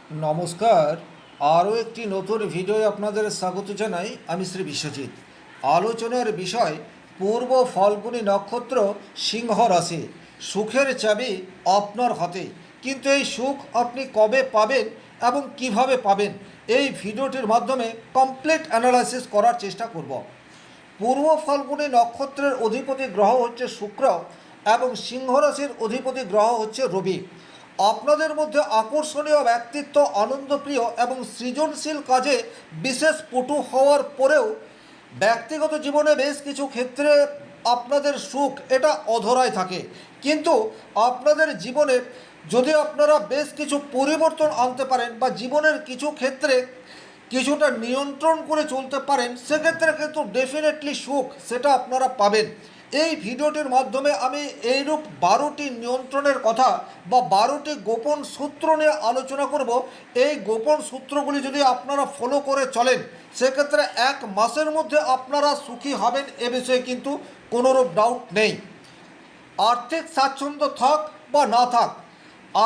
নমস্কার। আরও একটি নতুন ভিডিওয় আপনাদের স্বাগত জানাই। আমি শ্রী বিশ্বজিৎ। আলোচনার বিষয় পূর্ব ফাল্গুনী নক্ষত্র, সিংহ রাশি। সুখের চাবি আপনার হাতে, কিন্তু এই সুখ আপনি কবে পাবেন এবং কিভাবে পাবেন, এই ভিডিওটির মাধ্যমে কমপ্লিট অ্যানালাইসিস করার চেষ্টা করব। পূর্ব ফাল্গুনী নক্ষত্রের অধিপতি গ্রহ হচ্ছে শুক্র এবং সিংহ রাশির অধিপতি গ্রহ হচ্ছে রবি। আপনাদের মধ্যে আকর্ষণীয় ব্যক্তিত্ব, আনন্দপ্রিয় এবং সৃজনশীল কাজে বিশেষ পটু হওয়ার পরেও ব্যক্তিগত জীবনে বেশ কিছু ক্ষেত্রে আপনাদের সুখ এটা অধরায় থাকে। কিন্তু আপনাদের জীবনে যদি আপনারা বেশ কিছু পরিবর্তন আনতে পারেন বা জীবনের কিছু ক্ষেত্রে কিছুটা নিয়ন্ত্রণ করে চলতে পারেন, সেক্ষেত্রে কিন্তু ডেফিনেটলি সুখ সেটা আপনারা পাবেন। এই ভিডিওটির মাধ্যমে আমি এইরূপ 12টি নিয়ন্ত্রণের কথা বা 12টি গোপন সূত্র নিয়ে আলোচনা করব। এই গোপন সূত্রগুলি যদি আপনারা ফলো করে চলেন, সেক্ষেত্রে 1 মাসের মধ্যে আপনারা সুখী হবেন, এ বিষয়ে কিন্তু কোনোরূপ ডাউট নেই। আর্থিক স্বাচ্ছন্দ্য থাক বা না থাক,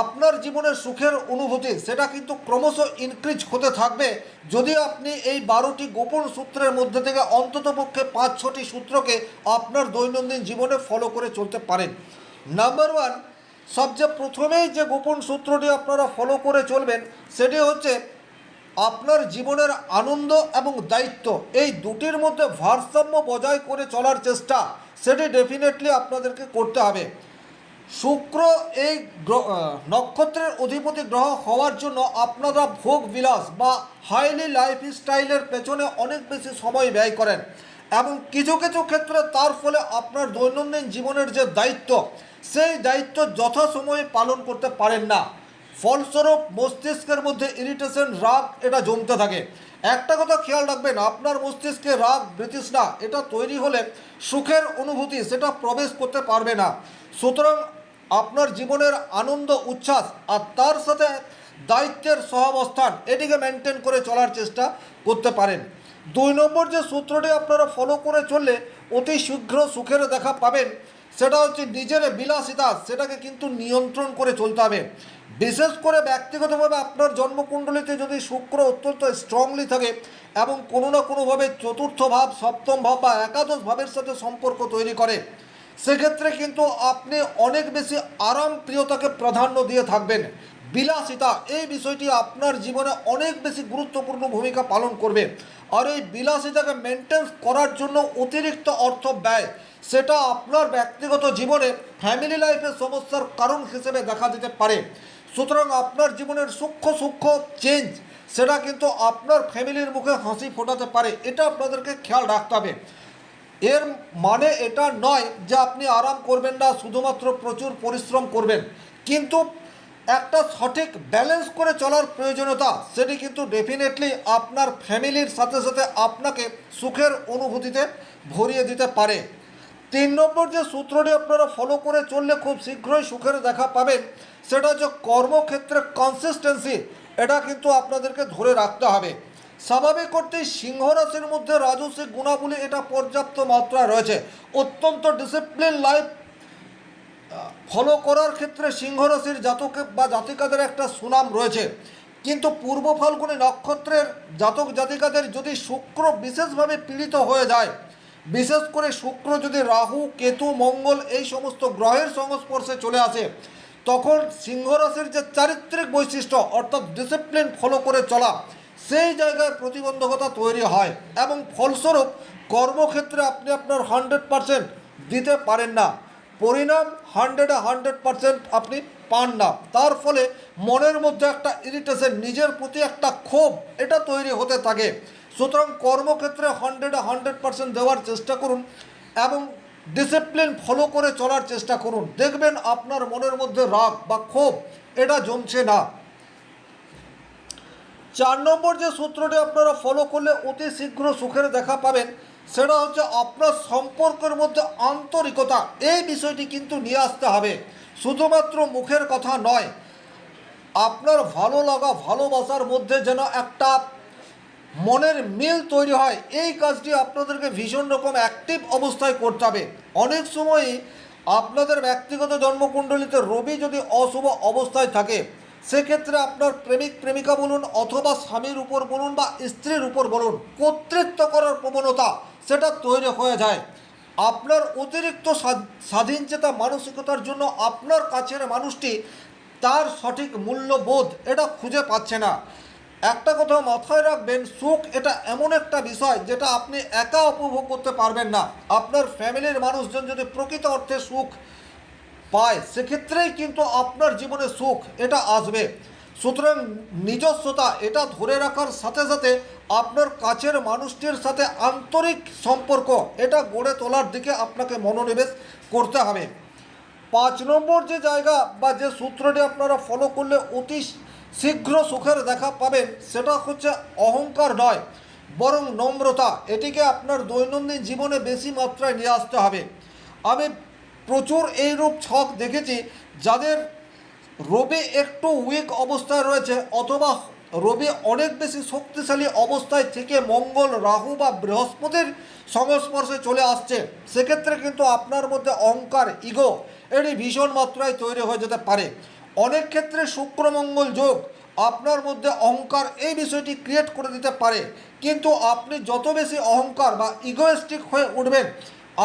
আপনার জীবনের সুখের অনুভূতি সেটা কিন্তু ক্রমশ ইনক্রিজ হতে থাকবে যদি আপনি এই 12টি গোপন সূত্রের মধ্যে থেকে অন্ততপক্ষে 5-6টি সূত্রকে আপনার দৈনন্দিন জীবনে ফলো করে চলতে পারেন। নাম্বার 1, সবচেয়ে প্রথমেই যে গোপন সূত্রটি আপনারা ফলো করে চলবেন সেটি হচ্ছে আপনার জীবনের আনন্দ এবং দায়িত্ব, এই দুটির মধ্যে ভারসাম্য বজায় করে চলার চেষ্টা সেটি ডেফিনেটলি আপনাদেরকে করতে হবে। শুক্র এই নক্ষত্রের অধিপতি গ্রহ হওয়ার জন্য আপনারা ভোগ বিলাস বা হাইলি লাইফস্টাইলের পেছনে অনেক বেশি সময় ব্যয় করেন এবং কিছু কিছু ক্ষেত্রে তার ফলে আপনার দৈনন্দিন জীবনের যে দায়িত্ব, সেই দায়িত্ব যথাসময়ে পালন করতে পারেন না। ফলস্বরূপ মস্তিষ্কের মধ্যে ইরিটেশন, রাগ এটা জমতে থাকে। একটা কথা খেয়াল রাখবেন, আপনার মস্তিষ্কে রাগ, বিতৃষ্ণা এটা তৈরি হলে সুখের অনুভূতি সেটা প্রবেশ করতে পারবে না। সুতরাং আপনার জীবনের আনন্দ, উচ্ছ্বাস আর তার সাথে দায়িত্বের সহাবস্থান এটিকে মেনটেন করে চলার চেষ্টা করতে পারেন। 2 নম্বর যে সূত্রটি আপনারা ফলো করে চললে অতি শীঘ্র সুখের দেখা পাবেন, সেটা হচ্ছে নিজের বিলাসিতা সেটাকে কিন্তু নিয়ন্ত্রণ করে চলতে হবে। বিশেষ করে ব্যক্তিগতভাবে আপনার জন্মকুণ্ডলিতে যদি শুক্র অত্যন্ত স্ট্রংলি থাকে এবং কোনো না কোনোভাবে চতুর্থ ভাব, সপ্তম ভাব বা একাদশ ভাবের সাথে সম্পর্ক তৈরি করে, সেক্ষেত্রে কিন্তু আপনি অনেক বেশি আরাম প্রিয়তাকে প্রাধান্য দিয়ে থাকবেন। বিলাসিতা এই বিষয়টি আপনার জীবনে অনেক বেশি গুরুত্বপূর্ণ ভূমিকা পালন করবে। আর এই বিলাসিতাকে মেনটেন করার জন্য অতিরিক্ত অর্থ ব্যয় সেটা আপনার ব্যক্তিগত জীবনে ফ্যামিলি লাইফের সমস্যার কারণ হিসেবে দেখা দিতে পারে। সুতরাং আপনার জীবনের সূক্ষ্ম সূক্ষ্ম চেঞ্জ সেটা কিন্তু আপনার ফ্যামিলির মুখে হাসি ফোটাতে পারে, এটা আপনাদেরকে খেয়াল রাখতে হবে। এর মানে এটা নয় যে আপনি আরাম করবেন না, শুধুমাত্র প্রচুর পরিশ্রম করবেন, কিন্তু একটা সঠিক ব্যালেন্স করে চলার প্রয়োজনীয়তা সেটি কিন্তু ডেফিনেটলি আপনার ফ্যামিলির সাথে সাথে আপনাকে সুখের অনুভূতিতে ভরিয়ে দিতে পারে। 3 নম্বর যে সূত্রটি আপনারা ফলো করে চললে খুব শীঘ্রই সুখের দেখা পাবেন, সেটা হচ্ছে কর্মক্ষেত্রে কনসিস্টেন্সি, এটা কিন্তু আপনাদেরকে ধরে রাখতে হবে। স্বাভাবিক অর্থেই সিংহ রাশির মধ্যে রাজসিক গুণাবলী এটা পর্যাপ্ত মাত্রায় রয়েছে। অত্যন্ত ডিসিপ্লিন লাইফ ফলো করার ক্ষেত্রে সিংহ রাশির জাতক বা জাতিকাদের একটা সুনাম রয়েছে। কিন্তু পূর্ব ফাল্গুনী নক্ষত্রের জাতক জাতিকাদের যদি শুক্র বিশেষভাবে পীড়িত হয়ে যায়, বিশেষ করে শুক্র যদি রাহু, কেতু, মঙ্গল এই সমস্ত গ্রহের সংস্পর্শে চলে আসে, তখন সিংহ রাশির যে চারিত্রিক বৈশিষ্ট্য অর্থাৎ ডিসিপ্লিন ফলো করে চলা, সেই জায়গায় প্রতিবন্ধকতা তৈরি হয় এবং ফলস্বরূপ কর্মক্ষেত্রে আপনি আপনার 100% দিতে পারেন না। পরিণাম 100% আপনি পান না। তার ফলে মনের মধ্যে একটা ইরিটেশন, নিজের প্রতি একটা ক্ষোভ এটা তৈরি হতে থাকে। সুতরাং কর্মক্ষেত্রে 100% দেওয়ার চেষ্টা করুন এবং ডিসিপ্লিন ফলো করে চলার চেষ্টা করুন। দেখবেন আপনার মনের মধ্যে রাগ বা ক্ষোভ এটা জমছে না। 4 নম্বর যে সূত্রটি আপনারা ফলো করলে অতি শীঘ্র সুখের দেখা পাবেন, সেটা হচ্ছে আপনার সম্পর্কের মধ্যে আন্তরিকতা, এই বিষয়টি কিন্তু নিয়ে আসতে হবে। শুধুমাত্র মুখের কথা নয়, আপনার ভালো লাগা, ভালোবাসার মধ্যে যেন একটা মনের মিল তৈরি হয়, এই কাজটি আপনাদেরকে ভীষণ রকম অ্যাক্টিভ অবস্থায় করতে হবে। অনেক সময়ই আপনাদের ব্যক্তিগত জন্মকুণ্ডলিতে রবি যদি অশুভ অবস্থায় থাকে, সেক্ষেত্রে আপনার প্রেমিক প্রেমিকা বলুন অথবা স্বামীর উপর বলুন বা স্ত্রীর উপর বলুন, কর্তৃত্ব করার প্রবণতা সেটা তৈরি হয়ে যায়। আপনার অতিরিক্ত স্বাধীনচেতা মানসিকতার জন্য আপনার কাছের মানুষটি তার সঠিক মূল্যবোধ এটা খুঁজে পাচ্ছে না। একটা কথা মাথায় রাখবেন, সুখ এটা এমন একটা বিষয় যেটা আপনি একা উপভোগ করতে পারবেন না। আপনার ফ্যামিলির মানুষজন যদি প্রকৃত অর্থে সুখ পায়, সেক্ষেত্রেই কিন্তু আপনার জীবনে সুখ এটা আসবে। সুতরাং নিজস্বতা এটা ধরে রাখার সাথে সাথে আপনার কাছের মানুষটির সাথে আন্তরিক সম্পর্ক এটা গড়ে তোলার দিকে আপনাকে মনোনিবেশ করতে হবে। 5 নম্বর যে জায়গা বা যে সূত্রটি আপনারা ফলো করলে অতি শীঘ্র সুখের দেখা পাবেন, সেটা হচ্ছে অহংকার নয় বরং নম্রতা। এটিকে আপনার দৈনন্দিন জীবনে বেশি মাত্রায় নিয়ে আসতে হবে। আমি প্রচুর এইরূপ ছক দেখেছি যাদের রবি একটু উইক অবস্থায় রয়েছে অথবা রবি অনেক বেশি শক্তিশালী অবস্থায় থেকে মঙ্গল, রাহু বা বৃহস্পতির সংস্পর্শে চলে আসছে। সেক্ষেত্রে কিন্তু আপনার মধ্যে অহংকার, ইগো এটি ভীষণ মাত্রায় তৈরি হয়ে যেতে পারে। অনেক ক্ষেত্রে শুক্র মঙ্গল যোগ আপনার মধ্যে অহংকার এই বিষয়টি ক্রিয়েট করে দিতে পারে। কিন্তু আপনি যত বেশি অহংকার বা ইগোয়েস্টিক হয়ে উঠবেন,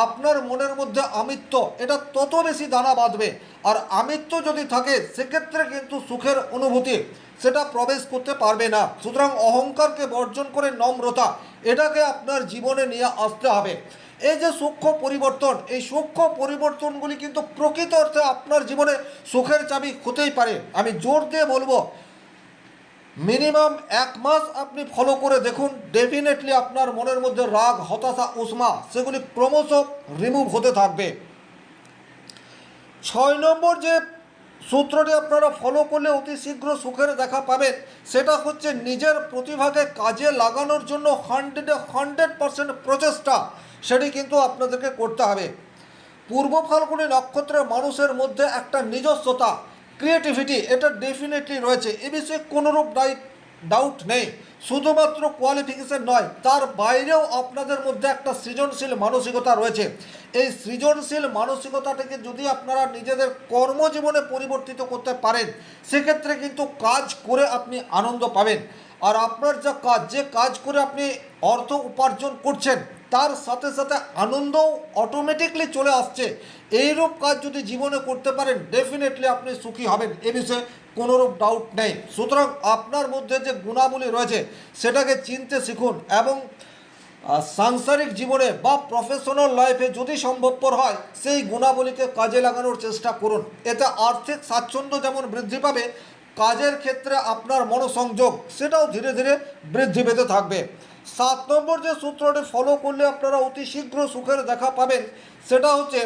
আপনার মনের মধ্যে আমিত্ব এটা তত বেশি দানা বাঁধবে। আর আমিত্ব যদি থাকে, সেক্ষেত্রে কিন্তু সুখের অনুভূতি সেটা প্রবেশ করতে পারবে না। সুতরাং অহংকারকে বর্জন করে নম্রতা এটাকে আপনার জীবনে নিয়ে আসতে হবে। এই যে সূক্ষ্ম পরিবর্তন, এই সূক্ষ্ম পরিবর্তনগুলি কিন্তু প্রকৃত অর্থে আপনার জীবনে সুখের চাবি হতেই পারে। আমি জোর দিয়ে বলবো, মিনিমাম 1 মাস আপনি ফলো করে দেখুন, ডেফিনেটলি আপনার মনের মধ্যে রাগ, হতাশা, উষ্মা সেগুলি ক্রমশ রিমুভ হতে থাকবে। 6 নম্বর যে সূত্রটি আপনারা ফলো করলে অতি শীঘ্র সুখের দেখা পাবেন, সেটা হচ্ছে নিজের প্রতিভাকে কাজে লাগানোর জন্য 100% প্রচেষ্টা সেটি কিন্তু আপনাদেরকে করতে হবে। পূর্ব ফাল্গুনী নক্ষত্রের মানুষের মধ্যে একটা নিজস্বতা, ক্রিয়েটিভিটি এটা ডেফিনেটলি রয়েছে, এ বিষয়ে কোনোরূপ ডাউট নেই। শুধুমাত্র কোয়ালিফিকেশন নয়, তার বাইরেও আপনাদের মধ্যে একটা সৃজনশীল মানসিকতা রয়েছে। এই সৃজনশীল মানসিকতাটাকে যদি আপনারা নিজেদের কর্মজীবনে পরিবর্তিত করতে পারেন, সেক্ষেত্রে কিন্তু কাজ করে আপনি আনন্দ পাবেন। আর আপনার যে কাজ করে আপনি অর্থ উপার্জন করছেন, তার সাথে সাথে আনন্দও অটোমেটিকলি চলে আসছে। এইরূপ কাজ যদি জীবনে করতে পারেন, ডেফিনেটলি আপনি সুখী হবেন, এ বিষয়ে কোনোরূপ ডাউট নেই। সুতরাং আপনার মধ্যে যে গুণাবলী রয়েছে সেটাকে চিনতে শিখুন এবং সাংসারিক জীবনে বা প্রফেশনাল লাইফে যদি সম্ভবপর হয়, সেই গুণাবলীকে কাজে লাগানোর চেষ্টা করুন। এতে আর্থিক স্বাচ্ছন্দ্য যেমন বৃদ্ধি পাবে, কাজের ক্ষেত্রে আপনার মনোসংযোগ সেটাও ধীরে ধীরে বৃদ্ধি পেতে থাকবে। 7 নম্বর যে সূত্রটি ফলো করলে আপনারা অতি শীঘ্র সুখের দেখা পাবেন, সেটা হচ্ছে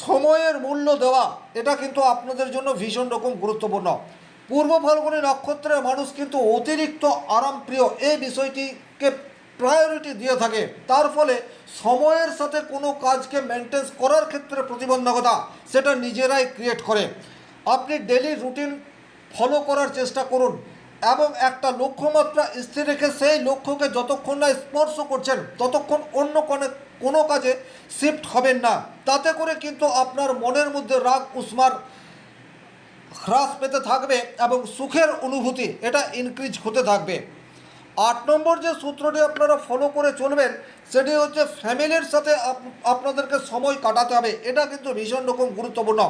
সময়ের মূল্য দেওয়া। এটা কিন্তু আপনাদের জন্য ভীষণ রকম গুরুত্বপূর্ণ। পূর্ব ফাল্গুনী নক্ষত্রের মানুষ কিন্তু অতিরিক্ত আরামপ্রিয় এই বিষয়টিকে প্রায়োরিটি দিয়ে থাকে। তার ফলে সময়ের সাথে কোনো কাজকে মেনটেন করার ক্ষেত্রে প্রতিবন্ধকতা সেটা নিজেরাই ক্রিয়েট করে। আপনি ডেলি রুটিন ফলো করার চেষ্টা করুন এবং একটা লক্ষ্যমাত্রা স্থির রেখে সেই লক্ষ্যকে যতক্ষণ না স্পর্শ করছেন, ততক্ষণ অন্য কোনো কাজে শিফট হবেন না। তাতে করে কিন্তু আপনার মনের মধ্যে রাগ উষ্মার হ্রাস পেতে থাকবে এবং সুখের অনুভূতি এটা ইনক্রিজ হতে থাকবে। 8 নম্বর যে সূত্রটি আপনারা ফলো করে চলবেন, সেটি হচ্ছে ফ্যামিলির সাথে আপনাদেরকে সময় কাটাতে হবে। এটা কিন্তু ভীষণ রকম গুরুত্বপূর্ণ।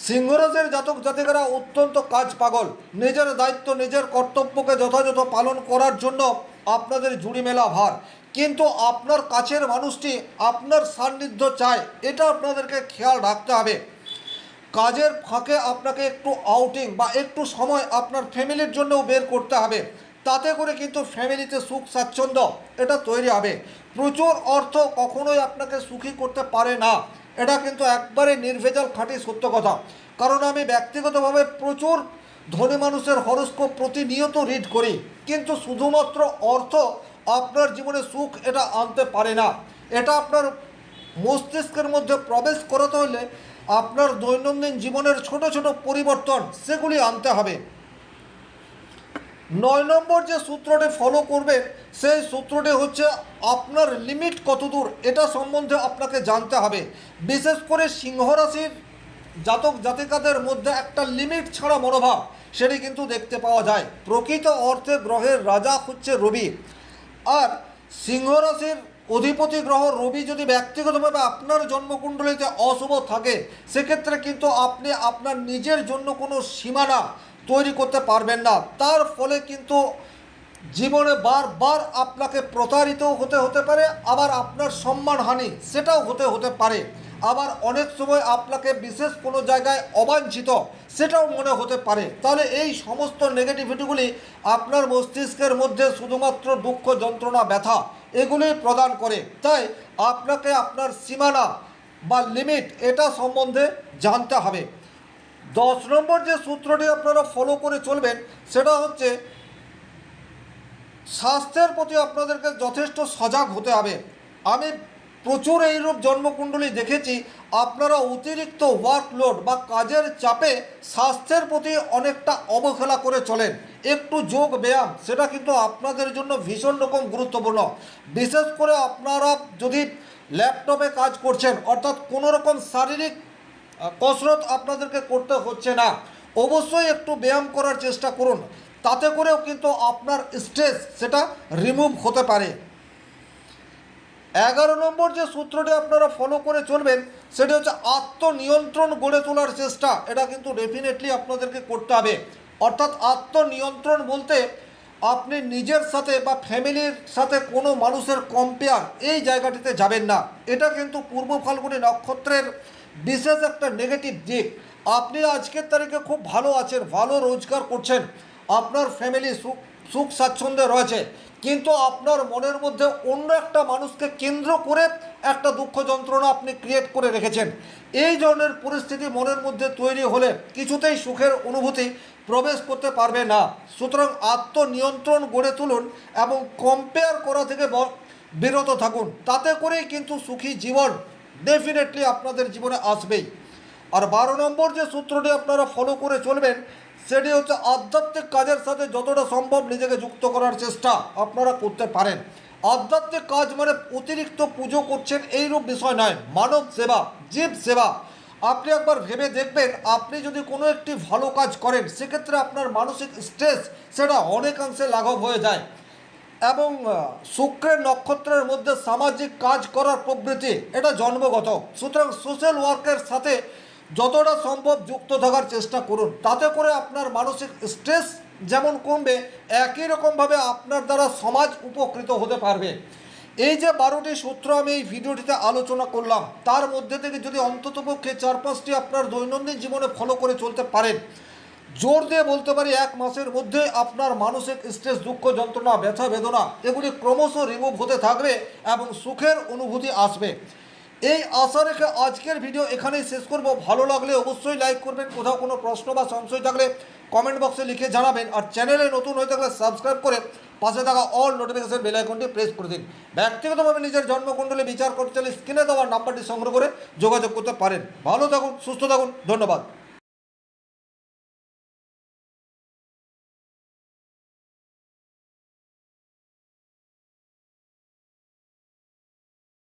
সিংহরাজের জাতক জাতিকারা অত্যন্ত কাজ পাগল। নিজের দায়িত্ব, নিজের কর্তব্যকে যথাযথ পালন করার জন্য আপনাদের জুড়ি মেলা ভার, কিন্তু আপনার কাছের মানুষটি আপনার সান্নিধ্য চায়, এটা আপনাদেরকে খেয়াল রাখতে হবে। কাজের ফাঁকে আপনাকে একটু আউটিং বা একটু সময় আপনার ফ্যামিলির জন্যও বের করতে হবে। তাতে করে কিন্তু ফ্যামিলিতে সুখ স্বাচ্ছন্দ্য এটা তৈরি হবে। প্রচুর অর্থ কখনোই আপনাকে সুখী করতে পারে না, এটা কিন্তু একবারে নির্ভেজাল খাঁটি সত্য কথা। কারণ আমি ব্যক্তিগতভাবে প্রচুর ধনী মানুষের হরোস্কোপ প্রতিনিয়ত রিড করি, কিন্তু শুধুমাত্র অর্থ আপনার জীবনে সুখ এটা আনতে পারে না। এটা আপনার মস্তিষ্কের মধ্যে প্রবেশ করাতে হলে আপনার দৈনন্দিন জীবনের ছোট ছোট পরিবর্তন সেগুলি আনতে হবে। 9 নম্বর যে সূত্রটি ফলো করবেন, সেই সূত্রটি হচ্ছে আপনার লিমিট কতদূর এটা সম্বন্ধে আপনাকে জানতে হবে। বিশেষ করে সিংহ রাশির জাতক জাতিকাদের মধ্যে একটা লিমিট ছাড়া মনোভাব সেটি কিন্তু দেখতে পাওয়া যায়। প্রকৃত অর্থে গ্রহের রাজা হচ্ছে রবি। আর সিংহ রাশির অধিপতি গ্রহ রবি যদি ব্যক্তিগতভাবে আপনার জন্মকুণ্ডলিতে অশুভ থাকে, সেক্ষেত্রে কিন্তু আপনি আপনার নিজের জন্য কোনো সীমানা তৈরি করতে পারবেন না। তার ফলে কিন্তু জীবনে বারবার আপনাকে প্রতারিত হতে পারে, আবার আপনার সম্মানহানি সেটাও হতে পারে, আবার অনেক সময় আপনাকে বিশেষ কোনো জায়গায় অবাঞ্ছিত সেটাও মনে হতে পারে। তাহলে এই সমস্ত নেগেটিভিটিগুলি আপনার মস্তিষ্কের মধ্যে শুধুমাত্র দুঃখ, যন্ত্রণা, ব্যথা এগুলি প্রদান করে। তাই আপনাকে আপনার সীমানা বা লিমিট এটা সম্বন্ধে জানতে হবে। 10 নম্বর যে সূত্রটি আপনারা ফলো করে চলবেন সেটা হচ্ছে স্বাস্থ্যের প্রতি আপনাদেরকে যথেষ্ট সজাগ হতে হবে। আমি প্রচুর এইরূপ জন্মকুণ্ডলী দেখেছি, আপনারা অতিরিক্ত ওয়ার্কলোড বা কাজের চাপে স্বাস্থ্যের প্রতি অনেকটা অবহেলা করে চলেন। একটু যোগ ব্যায়াম সেটা কিন্তু আপনাদের জন্য ভীষণ রকম গুরুত্বপূর্ণ। বিশেষ করে আপনারা যদি ল্যাপটপে কাজ করছেন, অর্থাৎ কোনো রকম শারীরিক কসরত আপনাদেরকে করতে হচ্ছে না, অবশ্যই একটু ব্যায়াম করার চেষ্টা করুন। তাতে করেও কিন্তু আপনার স্ট্রেস সেটা রিমুভ হতে পারে। 11 নম্বর যে সূত্রটি আপনারা ফলো করে চলবেন সেটি হচ্ছে আত্মনিয়ন্ত্রণ গড়ে তোলার চেষ্টা। এটা কিন্তু ডেফিনেটলি আপনাদেরকে করতে হবে। অর্থাৎ আত্মনিয়ন্ত্রণ বলতে আপনি নিজের সাথে বা ফ্যামিলির সাথে কোনো মানুষের কম্পেয়ার এই জায়গাটিতে যাবেন না। এটা কিন্তু পূর্ব ফাল্গুনী নক্ষত্রের বিশেষ একটা নেগেটিভ দিক। আপনি আজকের তারিখে খুব ভালো আছেন, ভালো রোজগার করছেন, আপনার ফ্যামিলি সুখ স্বাচ্ছন্দ্যে রয়েছে, কিন্তু আপনার মনের মধ্যে অন্য একটা মানুষকে কেন্দ্র করে একটা দুঃখ যন্ত্রণা আপনি ক্রিয়েট করে রেখেছেন। এই ধরনের পরিস্থিতি মনের মধ্যে তৈরি হলে কিছুতেই সুখের অনুভূতি প্রবেশ করতে পারবে না। সুতরাং আত্মনিয়ন্ত্রণ গড়ে তুলুন এবং কম্পেয়ার করা থেকে বিরত থাকুন। তাতে করেই কিন্তু সুখী জীবন ডেফিনেটলি আপনাদের জীবনে আসবেই। আর 12 নম্বর যে সূত্রটি আপনারা ফলো করে চলবেন সেটি হচ্ছে আধ্যাত্মিক কাজের সাথে যতটা সম্ভব নিজেকে যুক্ত করার চেষ্টা আপনারা করতে পারেন। আধ্যাত্মিক কাজ মানে অতিরিক্ত পুজো করছেন এইরূপ বিষয় নয়, মানব সেবা, জীব সেবা। আপনি একবার ভেবে দেখবেন, আপনি যদি কোনো একটি ভালো কাজ করেন সেক্ষেত্রে আপনার মানসিক স্ট্রেস সেটা অনেকাংশে লাঘব হয়ে যায়। এবং শুক্রের নক্ষত্রের মধ্যে সামাজিক কাজ করার প্রবৃত্তি এটা জন্মগত। সুতরাং সোশ্যাল ওয়ার্কের সাথে যতটা সম্ভব যুক্ত থাকার চেষ্টা করুন। তাতে করে আপনার মানসিক স্ট্রেস যেমন কমবে, একই রকমভাবে আপনার দ্বারা সমাজ উপকৃত হতে পারবে। এই যে 12টি সূত্র আমি এই ভিডিওটিতে আলোচনা করলাম, তার মধ্যে থেকে যদি অন্ততপক্ষে 4-5টি আপনার দৈনন্দিন জীবনে ফলো করে চলতে পারেন, জোর দিয়ে বলতে পারি 1 মাসের মধ্যে আপনার মানসিক স্ট্রেস, দুঃখ, যন্ত্রণা, ব্যথা বেদনা এগুলি ক্রমশ রিমুভ হতে থাকবে এবং সুখের অনুভূতি আসবে। এই আশা রেখে আজকের ভিডিও এখানেই শেষ করব। ভালো লাগলে অবশ্যই লাইক করবেন, কোথাও কোনো প্রশ্ন বা সংশয় থাকলে কমেন্ট বক্সে লিখে জানাবেন, আর চ্যানেলে নতুন হয়ে থাকলে সাবস্ক্রাইব করে পাশে থাকা অল নোটিফিকেশন বেল আইকনটি প্রেস করে দিন। ব্যক্তিগতভাবে নিজের জন্মকুণ্ডলী বিচার করতে চাইলে স্ক্রিনে দেওয়া নাম্বারটি সংগ্রহ করে যোগাযোগ করতে পারেন। ভালো থাকুন, সুস্থ থাকুন, ধন্যবাদ।